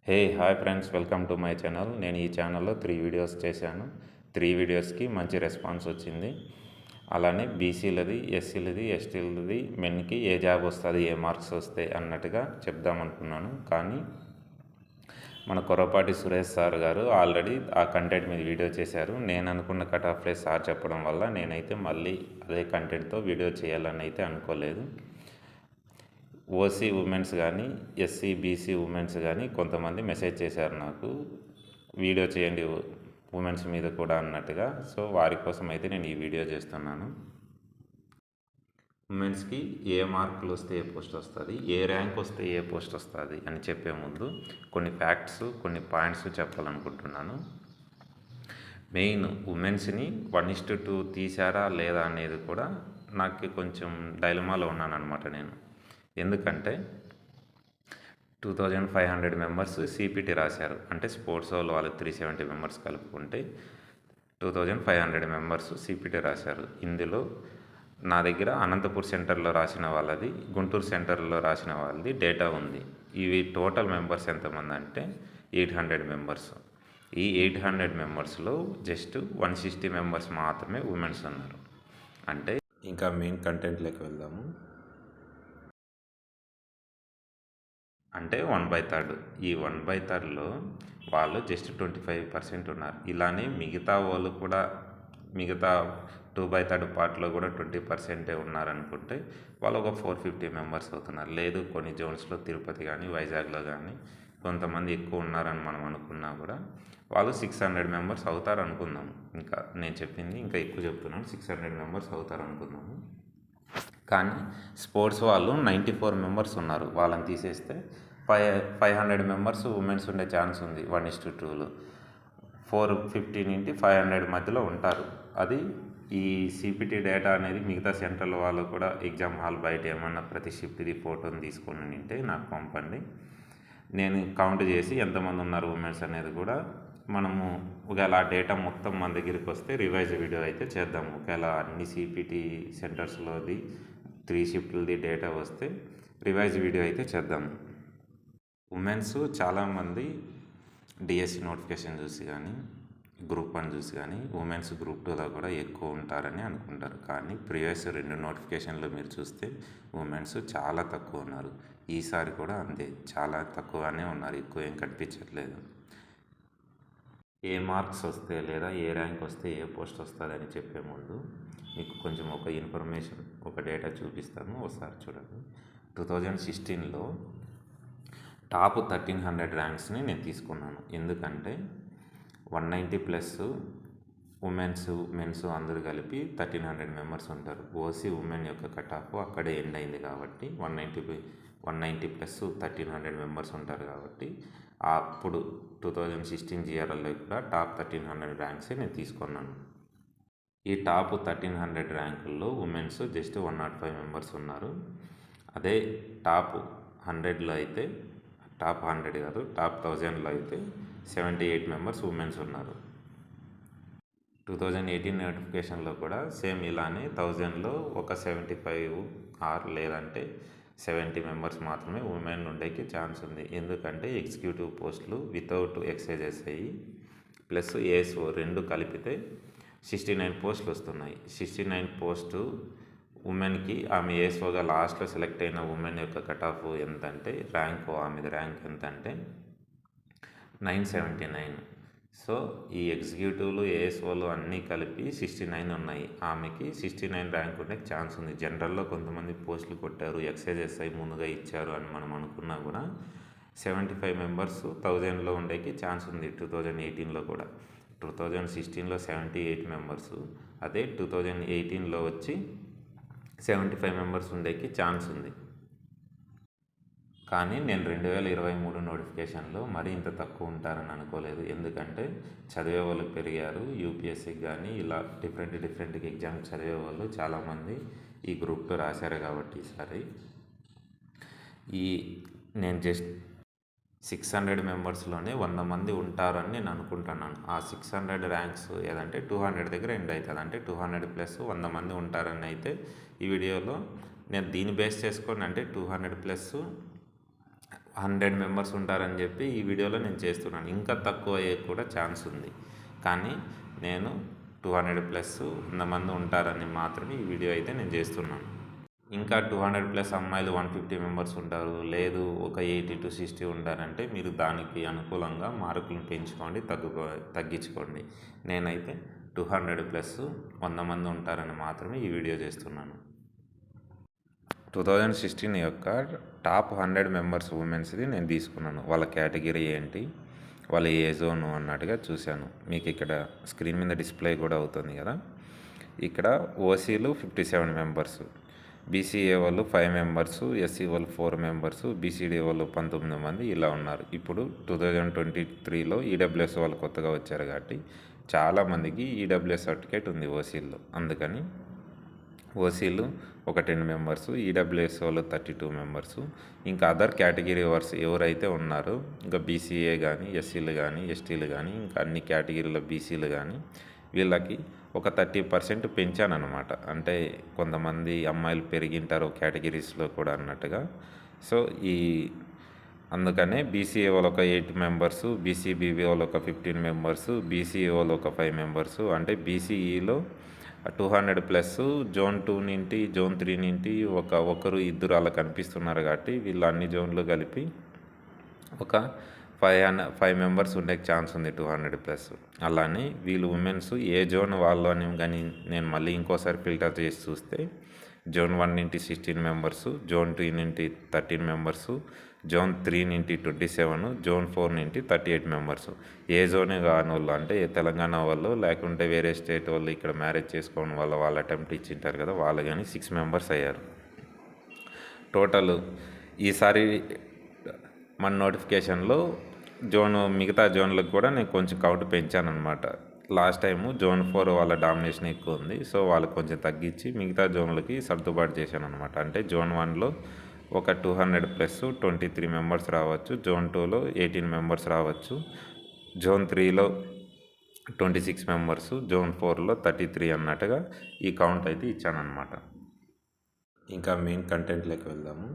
Hi friends, welcome to my channel. నేను ఈ ఛానల్లో 3 వీడియోస్ చేశాను. 3 వీడియోస్కి మంచి రెస్పాన్స్ వచ్చింది. అలానే బీసీలది, ఎస్సీలది, ఎస్టీలది మెన్కి ఏ జాబ్ వస్తుంది, ఏ మార్క్స్ వస్తాయి అన్నట్టుగా చెప్దామనుకున్నాను. కానీ మన కొరపాటి సురేష్ సార్ గారు ఆల్రెడీ ఆ కంటెంట్ మీద వీడియో చేశారు. నేను అనుకున్న కట్ ఆఫ్ ప్లేస్ సార్ చెప్పడం వల్ల నేనైతే మళ్ళీ అదే కంటెంట్తో వీడియో చేయాలని అయితే అనుకోలేదు. ఓసీ ఉమెన్స్ కానీ, ఎస్సీ బీసీ ఉమెన్స్ కానీ కొంతమంది మెసేజ్ చేశారు నాకు, వీడియో చేయండి ఉమెన్స్ మీద కూడా అన్నట్టుగా. సో వారి కోసం అయితే నేను ఈ వీడియో చేస్తున్నాను. ఉమెన్స్కి ఏ మార్కులు వస్తే ఏ పోస్ట్ వస్తుంది, ఏ ర్యాంక్ వస్తే ఏ పోస్ట్ వస్తుంది అని చెప్పే ముందు కొన్ని ఫ్యాక్ట్స్, కొన్ని పాయింట్స్ చెప్పాలనుకుంటున్నాను. మెయిన్ ఉమెన్స్ని 1:2 తీశారా లేదా అనేది కూడా నాకు కొంచెం డైలమాలో ఉన్నాను అనమాట నేను. ఎందుకంటే 2500 మెంబర్స్ సిపిటి రాశారు, అంటే స్పోర్ట్స్ వాళ్ళు 370 మెంబర్స్ కలుపుకుంటే 2500 మెంబర్స్ సిపిటి రాశారు. ఇందులో నా దగ్గర అనంతపూర్ సెంటర్లో రాసిన వాళ్ళది, గుంటూరు సెంటర్లో రాసిన వాళ్ళది డేటా ఉంది. ఇవి టోటల్ మెంబర్స్ ఎంతమంది అంటే 800 మెంబర్స్. ఈ 800 మెంబర్స్లో జస్ట్ 160 మెంబర్స్ మాత్రమే ఉమెన్స్ ఉన్నారు. అంటే ఇంకా మెయిన్ కంటెంట్లోకి వెళ్దాము. అంటే 1/3. ఈ 1/3లో వాళ్ళు జస్ట్ 25% ఉన్నారు. ఇలానే మిగతా వాళ్ళు కూడా మిగతా 2/3 పార్ట్లో కూడా 20% ఉన్నారనుకుంటే వాళ్ళు ఒక 450 మెంబర్స్ అవుతున్నారు. లేదు కొన్ని జోన్స్లో తిరుపతి కానీ, వైజాగ్లో కానీ కొంతమంది ఎక్కువ ఉన్నారని మనం అనుకున్నా కూడా వాళ్ళు 600 మెంబర్స్ అవుతారు అనుకుందాము. ఇంకా నేను చెప్పింది ఇంకా ఎక్కువ చెప్తున్నాను, 600 మెంబర్స్ అవుతారు అనుకుందాము. కానీ స్పోర్ట్స్ వాళ్ళు 94 మెంబర్స్ ఉన్నారు. వాళ్ళని తీసేస్తే 500 మెంబర్స్ ఉమెన్స్ ఉండే ఛాన్స్ ఉంది 1:2లో. 450 నుండి 500 మధ్యలో ఉంటారు. అది ఈ సిపిటి డేటా అనేది మిగతా సెంట్రల్ వాళ్ళు కూడా ఎగ్జామ్ హాల్ బయట ఏమన్నా ప్రతి షిఫ్ట్ది ఫోటోని తీసుకొని ఉంటే నాకు పంపండి. నేను కౌంట్ చేసి ఎంతమంది ఉన్నారు ఉమెన్స్ అనేది కూడా మనము ఒకవేళ ఆ డేటా మొత్తం మన దగ్గరికి వస్తే రివైజ్ వీడియో అయితే చేద్దాము. ఒకవేళ అన్ని సిపిటి సెంటర్స్లోది 3 షిఫ్ట్లది డేటా వస్తే రివైజ్ వీడియో అయితే చేద్దాము. ఉమెన్స్ చాలామంది డిఎస్సి నోటిఫికేషన్ చూసి కానీ, గ్రూప్ 1 చూసి కానీ ఉమెన్స్ గ్రూప్ 2లో కూడా ఎక్కువ ఉంటారని అనుకుంటారు. కానీ ప్రీవియస్ 2 నోటిఫికేషన్లు మీరు చూస్తే ఉమెన్స్ చాలా తక్కువ ఉన్నారు. ఈసారి కూడా అంతే, చాలా తక్కువగానే ఉన్నారు, ఎక్కువ ఏం కనిపించట్లేదు. ఏ మార్క్స్ వస్తే లేదా ఏ ర్యాంక్ వస్తే ఏ పోస్ట్ వస్తుంది అని చెప్పే ముందు మీకు కొంచెం ఒక ఇన్ఫర్మేషన్, ఒక డేటా చూపిస్తాను, ఒకసారి చూడండి. 2016లో టాప్ 1300 ర్యాంక్స్ని నేను తీసుకున్నాను. ఎందుకంటే 190+ ఉమెన్స్, మెన్స్ అందరూ కలిపి 1300 మెంబర్స్ ఉంటారు. ఓసీ ఉమెన్ యొక్క కట్ ఆఫ్ అక్కడే ఎండ్ అయింది కాబట్టి 190+ 1300 మెంబర్స్ ఉంటారు కాబట్టి అప్పుడు 2016 జిఆర్ఎల్లో కూడా టాప్ 1300 ర్యాంక్సే నేను తీసుకున్నాను. ఈ టాప్ 1300 ర్యాంకుల్లో ఉమెన్స్ జస్ట్ 105 మెంబర్స్ ఉన్నారు. అదే టాప్ 100లో అయితే, టాప్ 100 కాదు, టాప్ 1000లో అయితే 78 మెంబర్స్ ఉమెన్స్ ఉన్నారు. 2018 నోటిఫికేషన్లో కూడా సేమ్ ఇలానే 1000లో ఒక 75 లేదంటే 70 మెంబర్స్ మాత్రమే ఉమెన్ ఉండేకి ఛాన్స్ ఉంది. ఎందుకంటే ఎగ్జిక్యూటివ్ పోస్టులు వితౌట్ ఎక్సైజెస్ అయ్యి ప్లస్ ఏఎస్ఓ 2 కలిపితే 69 పోస్టులు వస్తున్నాయి. 69 పోస్టు ఉమెన్కి ఆమె ఏఎస్ఓగా లాస్ట్లో సెలెక్ట్ అయిన ఉమెన్ యొక్క కట్ ఆఫ్ ఎంతంటే ర్యాంక్, ఆమెది ర్యాంక్ ఎంతంటే 979. సో ఈ ఎగ్జిక్యూటివ్లు, ఏఎస్ఓలు అన్నీ కలిపి 69 ఉన్నాయి. ఆమెకి 69 ర్యాంక్ ఉండే ఛాన్స్ ఉంది. జనరల్లో కొంతమంది పోస్టులు కొట్టారు, ఎక్సైజెస్ అయి ముందుగా ఇచ్చారు అని మనం అనుకున్నా కూడా 75 మెంబర్స్ 1000లో ఉండేకి ఛాన్స్ ఉంది. 2018లో కూడా 2016లో 78 మెంబర్స్, అదే 2018లో వచ్చి 75 మెంబర్స్ ఉండేకి ఛాన్స్ ఉంది. కానీ నేను 2023 నోటిఫికేషన్లో మరీ ఇంత తక్కువ ఉంటారని అనుకోలేదు. ఎందుకంటే చదివే వాళ్ళు పెరిగారు. యూపీఎస్సీకి కానీ ఇలా డిఫరెంట్ ఎగ్జామ్ చదివే వాళ్ళు చాలామంది ఈ గ్రూప్ 2 రాశారు కాబట్టి ఈసారి నేను జస్ట్ 600 మెంబర్స్లోనే 100 మంది ఉంటారని నేను అనుకుంటున్నాను. ఆ 600 ర్యాంక్స్ ఏదంటే 200 దగ్గర ఎండ్ అవుతుంది. అంటే 200+ 100 మంది ఉంటారని అయితే ఈ వీడియోలో నేను దీన్ని బేస్ చేసుకొని, అంటే 200+ 100 మెంబర్స్ ఉంటారని చెప్పి ఈ వీడియోలో నేను చేస్తున్నాను. ఇంకా తక్కువ అయ్యే కూడా ఛాన్స్ ఉంది. కానీ నేను 200 ప్లస్ 100 మంది ఉంటారని మాత్రమే ఈ వీడియో అయితే నేను చేస్తున్నాను. ఇంకా 200 ప్లస్ అమ్మాయిలు 150 మెంబర్స్ ఉంటారు, లేదు ఒక 80 to 60 ఉంటారంటే మీరు దానికి అనుకూలంగా మార్కులను పెంచుకోండి, తగ్గించుకోండి. నేనైతే 200 ప్లస్ 100 మంది ఉంటారని మాత్రమే ఈ వీడియో చేస్తున్నాను. 2016 యొక్క టాప్ 100 మెంబర్స్ ఉమెన్స్ది నేను తీసుకున్నాను. వాళ్ళ కేటగిరీ ఏంటి, వాళ్ళ ఏ జోన్ అన్నట్టుగా చూశాను. మీకు ఇక్కడ స్క్రీన్ మీద డిస్ప్లే కూడా అవుతుంది కదా. ఇక్కడ ఓసీలు 57 మెంబర్స్, బీసీఏ వాళ్ళు 5 మెంబర్సు, ఎస్సీ వాళ్ళు 4 మెంబర్సు, బీసీడీ వాళ్ళు 19 మంది ఇలా ఉన్నారు. ఇప్పుడు 2023లో ఈడబ్ల్యూఎస్ వాళ్ళు కొత్తగా వచ్చారు కాబట్టి చాలామందికి ఈడబ్ల్యూఎస్ సర్టిఫికేట్ ఉంది ఓసీల్లో. అందుకని ఓసీలు ఒక 10 మెంబర్సు, ఈడబ్ల్యూఎస్ వాళ్ళు 32 మెంబర్సు, ఇంకా అదర్ కేటగిరీ వర్స్ ఎవరైతే ఉన్నారో ఇంకా బీసీఏ కానీ, ఎస్సీలు కానీ, ఎస్టీలు కానీ, ఇంకా అన్ని కేటగిరీల బీసీలు కానీ వీళ్ళకి ఒక 30% పెంచానమాట. అంటే కొంతమంది అమ్మాయిలు పెరిగింటారు కేటగిరీస్లో కూడా అన్నట్టుగా. సో అందుకనే బీసీఏ వాళ్ళు ఒక 8 మెంబర్సు, బీసీబీబీ వాళ్ళు ఒక 15 మెంబర్సు, బీసీఏ వాళ్ళు ఒక 5 మెంబర్సు. అంటే బీసీఈలో 200 ప్లస్ జోన్ 2 నుండి జోన్ 3 నుండి ఒకరు ఇద్దరు అలా కనిపిస్తున్నారు కాబట్టి వీళ్ళు అన్ని జోన్లు కలిపి ఒక 5 మెంబర్స్ ఉండే ఛాన్స్ ఉంది 200 ప్లస్. అలానే వీళ్ళు ఉమెన్స్ ఏ జోన్ వాళ్ళు అని కానీ నేను మళ్ళీ ఇంకోసారి ఫిల్టర్ చేసి చూస్తే జోన్ 1 నుండి 16 మెంబర్సు, జోన్ 2 నుండి 13 మెంబర్సు, జోన్ 3 నుండి 27, జోన్ 4 నుండి 38 మెంబర్సు. ఏ జోనే కాని వాళ్ళు అంటే తెలంగాణ వాళ్ళు లేకుంటే వేరే స్టేట్ వాళ్ళు ఇక్కడ మ్యారేజ్ చేసుకోవడం వల్ల వాళ్ళు అటెంప్ట్ ఇచ్చింటారు కదా, వాళ్ళు కానీ 6 మెంబర్స్ అయ్యారు టోటల్. ఈసారి మన నోటిఫికేషన్లో మిగతా జోన్లకు కూడా నేను కొంచెం కౌంట్ పెంచాను అనమాట. లాస్ట్ టైము జోన్ 4 వాళ్ళ డామినేషన్ ఎక్కువ ఉంది, సో వాళ్ళకి కొంచెం తగ్గించి మిగతా జోన్లకి సర్దుబాటు చేశాను అనమాట. అంటే జోన్ 1లో ఒక 200 ప్లస్ 23 మెంబర్స్ రావచ్చు, జోన్ 2లో 18 మెంబర్స్ రావచ్చు, జోన్ 3లో 26 మెంబర్సు, జోన్ 4లో 33 అన్నట్టుగా ఈ కౌంట్ అయితే ఇచ్చానమాట. ఇంకా మెయిన్ కంటెంట్లోకి వెళ్దాము.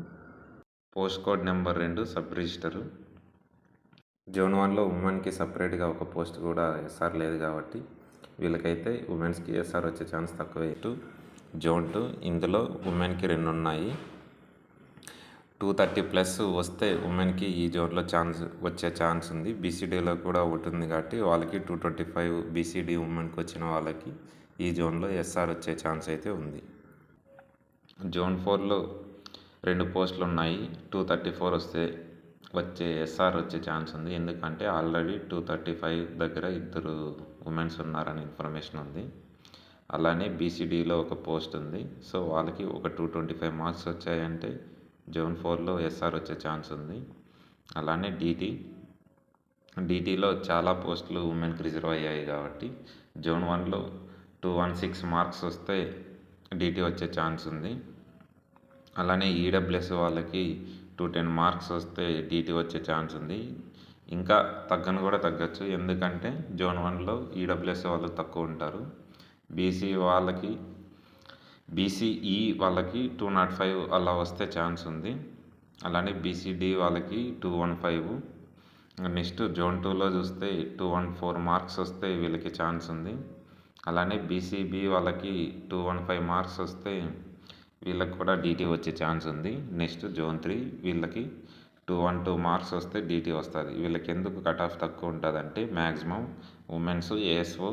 Post code number 2 sub register. Zone 1లో ఉమెన్కి సపరేట్గా ఒక పోస్ట్ కూడా ఎస్ఆర్ లేదు కాబట్టి వీళ్ళకైతే ఉమెన్స్కి ఎస్ఆర్ వచ్చే ఛాన్స్ తక్కువే. జోన్ 2 ఇందులో ఉమెన్కి 2 ఉన్నాయి. 230 ప్లస్ వస్తే ఉమెన్కి ఈ జోన్లో వచ్చే ఛాన్స్ ఉంది. బీసీడీలో కూడా ఒకటి ఉంది కాబట్టి వాళ్ళకి 225 బీసీడీ ఉమెన్కి వచ్చిన వాళ్ళకి ఈ జోన్లో ఎస్ఆర్ వచ్చే ఛాన్స్ అయితే ఉంది. జోన్ 4లో 2 పోస్టులు ఉన్నాయి. 234 వచ్చే ఎస్ఆర్ వచ్చే ఛాన్స్ ఉంది. ఎందుకంటే ఆల్రెడీ 235 దగ్గర 2 ఉమెన్స్ ఉన్నారని ఇన్ఫర్మేషన్ ఉంది. అలానే బీసీడీలో ఒక పోస్ట్ ఉంది. సో వాళ్ళకి ఒక 225 మార్క్స్ వచ్చాయంటే జోన్ 4లో ఎస్ఆర్ వచ్చే ఛాన్స్ ఉంది. అలానే డీటీలో చాలా పోస్టులు ఉమెన్కి రిజర్వ్ అయ్యాయి కాబట్టి జోన్ 1లో 216 మార్క్స్ వస్తే డీటీ వచ్చే ఛాన్స్ ఉంది. అలానే ఈడబ్ల్యూఎస్ వాళ్ళకి 210 మార్క్స్ వస్తే డీటీ వచ్చే ఛాన్స్ ఉంది. ఇంకా తగ్గచ్చు, ఎందుకంటే జోన్ 1లో ఈడబ్ల్యూఎస్ వాళ్ళు తక్కువ ఉంటారు. బీసీఈ వాళ్ళకి 205 అలా వస్తే ఛాన్స్ ఉంది. అలానే బీసీడీ వాళ్ళకి 215. నెక్స్ట్ జోన్ 2లో చూస్తే 214 మార్క్స్ వస్తే వీళ్ళకి ఛాన్స్ ఉంది. అలానే బీసీబీ వాళ్ళకి 215 మార్క్స్ వస్తే వీళ్ళకి కూడా డీటీ వచ్చే ఛాన్స్ ఉంది. నెక్స్ట్ జోన్ 3 వీళ్ళకి 212 మార్క్స్ వస్తే డీటీ వస్తుంది. వీళ్ళకి ఎందుకు కట్ ఆఫ్ తక్కువ ఉంటుందంటే మ్యాక్సిమం ఉమెన్స్ ఏఎస్ఓ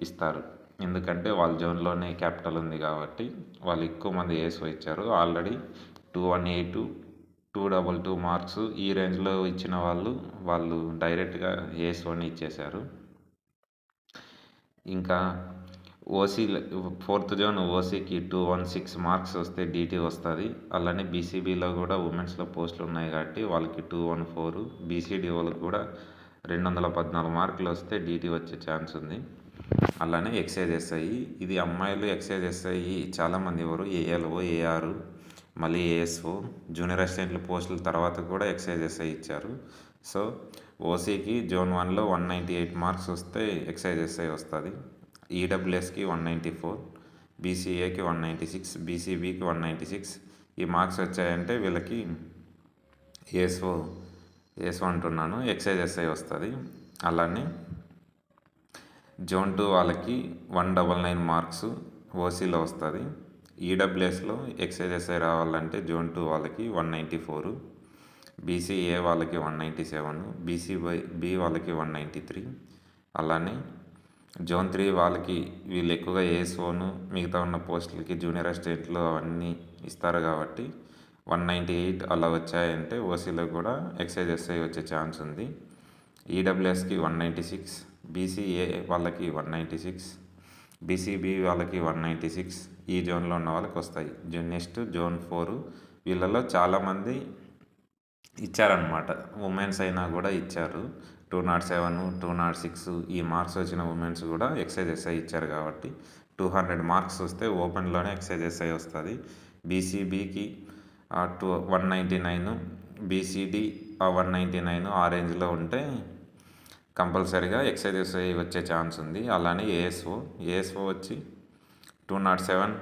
ఇస్తారు. ఎందుకంటే వాళ్ళ జోన్లోనే క్యాపిటల్ ఉంది కాబట్టి వాళ్ళు ఎక్కువ మంది ఏఎస్ఓ ఇచ్చారు. ఆల్రెడీ 218, 222 మార్క్స్ ఈ రేంజ్లో ఇచ్చిన వాళ్ళు డైరెక్ట్గా ఏఎస్ఓని ఇచ్చేశారు. ఇంకా ఓసీ 4th జోన్ ఓసీకి 216 మార్క్స్ వస్తే డీటీ వస్తుంది. అలానే బీసీబీలో కూడా ఉమెన్స్లో పోస్టులు ఉన్నాయి కాబట్టి వాళ్ళకి 214, బీసీడీ వాళ్ళకి కూడా 214 మార్కులు వస్తే డీటీ వచ్చే ఛాన్స్ ఉంది. అలానే ఎక్సైజ్ ఎస్ఐ, ఇది అమ్మాయిలు ఎక్సైజ్ ఎస్ఐ చాలామంది ఏఎల్ఓ, ఏఆర్, మళ్ళీ ఏఎస్ఓ, జూనియర్ అసిస్టెంట్ల పోస్టుల తర్వాత కూడా ఎక్సైజ్ ఎస్ఐ ఇచ్చారు. సో ఓసీకి జోన్ 1లో 198 మార్క్స్ వస్తే ఎక్సైజ్ ఎస్ఐ వస్తుంది. ఈడబ్ల్యూఎస్కి 194, బీసీఏకి 196, బీసీబీకి 196 ఈ మార్క్స్ వచ్చాయంటే వీళ్ళకి ఏఎస్ఓ ఏఎస్ఓ అంటున్నాను, ఎక్సైజ్ ఎస్ఐ వస్తుంది. అలానే జోన్ 2 వాళ్ళకి 199 మార్క్స్ ఓసీలో వస్తుంది. ఈడబ్ల్యూఎస్లో ఎక్సైజ్ ఎస్ఐ రావాలంటే జోన్ 2 వాళ్ళకి 194, బీసీఏ వాళ్ళకి 197, బీ వాళ్ళకి 193. అలానే జోన్ 3 వాళ్ళకి వీళ్ళు ఎక్కువగా ఏఎస్ఓను మిగతా ఉన్న పోస్టులకి జూనియర్ అసిస్టెంట్లు అవన్నీ ఇస్తారు కాబట్టి 198 అలా వచ్చాయంటే ఓసీలో కూడా ఎక్సైజ్ ఎస్ఐ వచ్చే ఛాన్స్ ఉంది. ఈడబ్ల్యూఎస్కి 196, బీసీఏ వాళ్ళకి 196, బీసీబీ వాళ్ళకి 196 ఈ జోన్లో ఉన్న వాళ్ళకి వస్తాయి. నెక్స్ట్ జోన్ 4 వీళ్ళలో చాలామంది ఇచ్చారనమాట, ఉమెన్స్ అయినా కూడా ఇచ్చారు. 207, 206 ఈ మార్క్స్ వచ్చిన ఉమెన్స్ కూడా ఎక్సైజ్ ఎస్ఐ ఇచ్చారు కాబట్టి 200 మార్క్స్ వస్తే ఓపెన్లోనే ఎక్సైజ్ ఎస్ఐ వస్తుంది. బీసీబీకి 199, బీసీడీ 199 ఆ రేంజ్లో ఉంటే కంపల్సరీగా ఎక్సైజ్ ఎస్ఐ వచ్చే ఛాన్స్ ఉంది. అలానే ఏఎస్ఓ వచ్చి 207,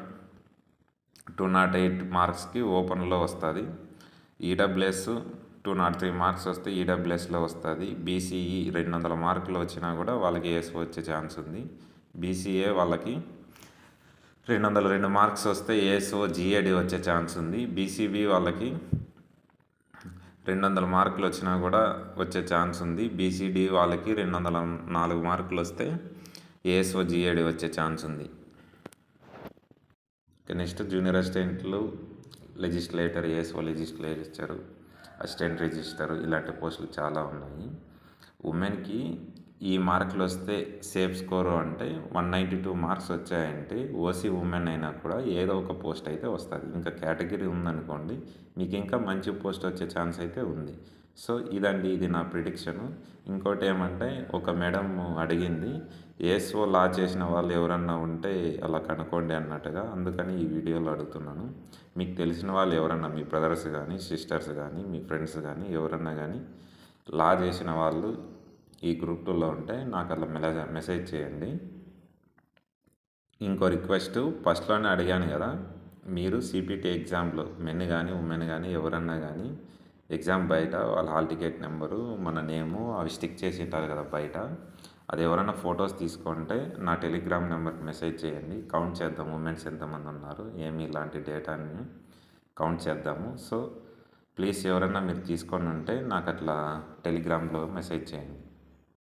208 మార్క్స్కి ఓపెన్లో వస్తుంది. ఈడబ్ల్యూఎస్ 203 మార్క్స్ వస్తే ఈడబ్ల్యూఎస్లో వస్తుంది. బీసీఈ 200 మార్కులు వచ్చినా కూడా వాళ్ళకి ఏఎస్ఓ వచ్చే ఛాన్స్ ఉంది. బీసీఏ వాళ్ళకి 202 మార్క్స్ వస్తే ఏఎస్ఓ జిఏడి వచ్చే ఛాన్స్ ఉంది. బీసీబీ వాళ్ళకి 200 మార్కులు వచ్చినా కూడా వచ్చే ఛాన్స్ ఉంది. బీసీడీ వాళ్ళకి 204 మార్కులు వస్తే ఏఎస్ఓ జిఏడి వచ్చే ఛాన్స్ ఉంది. నెక్స్ట్ జూనియర్ అసిస్టెంట్లు, legislator, ASO legislature, assistant register ఇలాంటి పోస్టులు చాలా ఉన్నాయి. ఉమెన్కి ఈ మార్కులు వస్తే సేఫ్ స్కోరు అంటే 192 మార్క్స్ వచ్చాయంటే ఓసీ ఉమెన్ అయినా కూడా ఏదో ఒక పోస్ట్ అయితే వస్తుంది. ఇంకా కేటగిరీ ఉందనుకోండి మీకు ఇంకా మంచి పోస్ట్ వచ్చే ఛాన్స్ అయితే ఉంది. సో ఇది నా ప్రిడిక్షను. ఇంకోటి ఏమంటే ఒక మేడం అడిగింది, ఏఎస్ఓ లా చేసిన వాళ్ళు ఎవరన్నా ఉంటే అలా కనుక్కోండి అన్నట్టుగా, అందుకని ఈ వీడియోలో అడుగుతున్నాను. మీకు తెలిసిన వాళ్ళు ఎవరన్నా, మీ బ్రదర్స్ కానీ, సిస్టర్స్ కానీ, మీ ఫ్రెండ్స్ కానీ ఎవరన్నా కానీ లా చేసిన వాళ్ళు ఈ గ్రూప్ 2లో ఉంటే నాకు అలా మెసేజ్ చేయండి. ఇంకో రిక్వెస్ట్, ఫస్ట్లోనే అడిగాను కదా, మీరు సిపిటి ఎగ్జామ్లో మెన్ కానీ ఉమెన్ కానీ ఎవరన్నా కానీ ఎగ్జామ్ బయట వాళ్ళ హాల్ టికెట్ నెంబరు, మన నేము అవి స్టిక్ చేసి ఉంటారు కదా బయట, అది ఎవరైనా ఫొటోస్ తీసుకుంటే నా టెలిగ్రామ్ నెంబర్కి మెసేజ్ చేయండి. కౌంట్ చేద్దాం ఉమెన్స్ ఎంతమంది ఉన్నారు, ఏమి ఇలాంటి డేటాని కౌంట్ చేద్దాము. సో ప్లీజ్ ఎవరైనా మీరు తీసుకొని ఉంటే నాకు అట్లా టెలిగ్రామ్లో మెసేజ్ చేయండి.